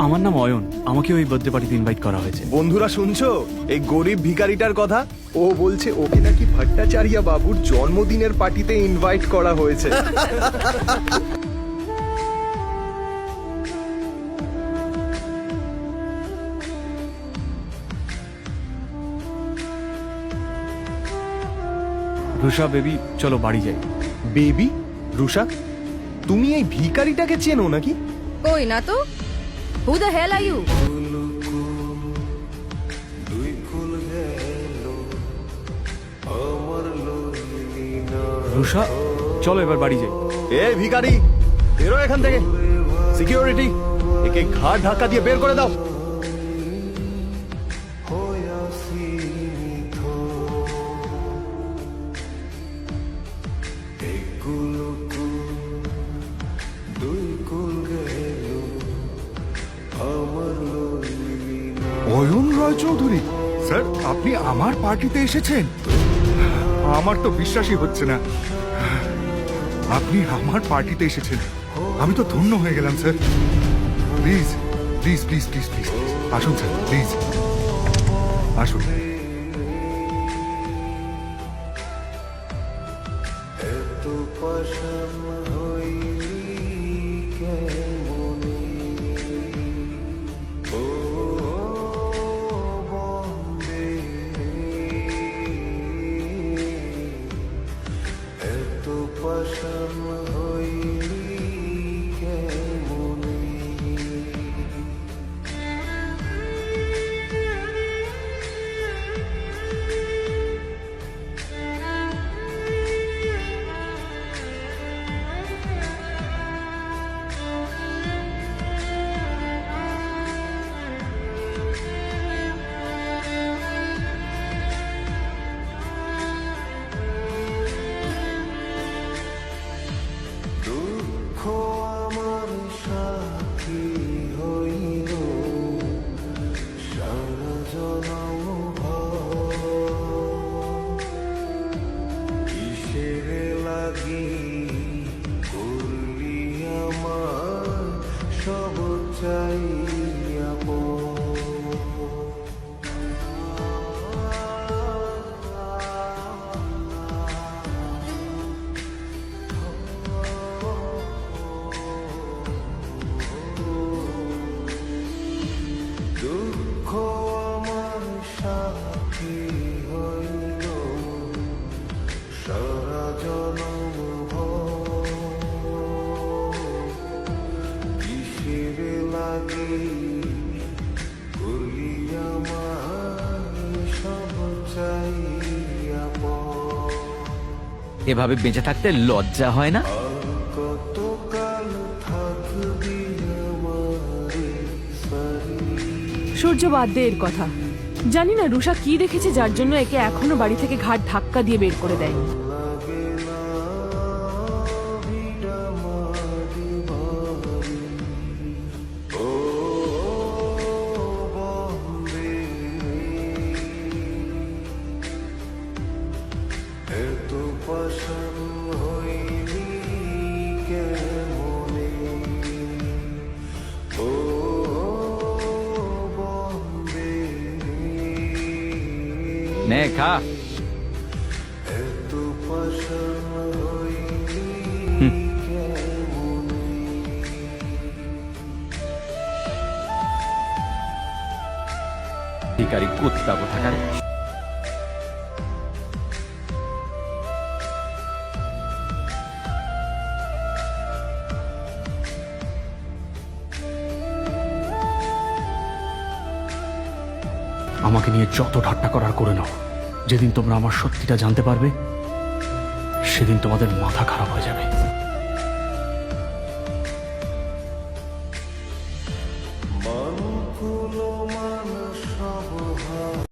আমার নাম অয়ন, আমাকে ওই বার্থডে পার্টিতে ইনভাইট করা হয়েছে। বন্ধুরা শুনছো এই গরিব ভিখারিটার কথা? ও বলছে ওকে নাকি ভট্টাচার্য বাবুর জন্মদিনের পার্টিতে ইনভাইট করা হয়েছে। রুষা বেবি, চলো বাড়ি যাই। বেবি? রুষা, তুমি এই ভিখারিটাকে চেনো নাকি? কই না তো। Who the hell are you? Rusha, চলো এবার বাড়ি যাই। এই ভিখারি, বেরো এখান থেকে। সিকিউরিটি, একে ঘাড় ধাক্কা দিয়ে বের করে দাও। অয়ন রায়চৌধুরী স্যার, আপনি আমার পার্টিতে এসেছেন? আমার তো বিশ্বাসই হচ্ছে না। আপনি আমার পার্টিতে এসেছেন, আমি তো ধন্য হয়ে গেলাম sir. Please please please please please আসুন স্যার, প্লিজ আসুন। এভাবে বেঁচে থাকতে লজ্জা হয় না? সূর্য, বাদ দে এর কথা। জানি না রুষা কি দেখেছে যার জন্য একে এখনো বাড়ি থেকে ঘাট ধাক্কা দিয়ে বের করে দেয়। নে খা। ভিখারি কুত্তা কোথাকার। আমাকে নিয়ে যত ঠাট্টা করার করে নাও, যেদিন তোমরা আমার সত্যিটা জানতে পারবে সেদিন তোমাদের মাথা খারাপ হয়ে যাবে।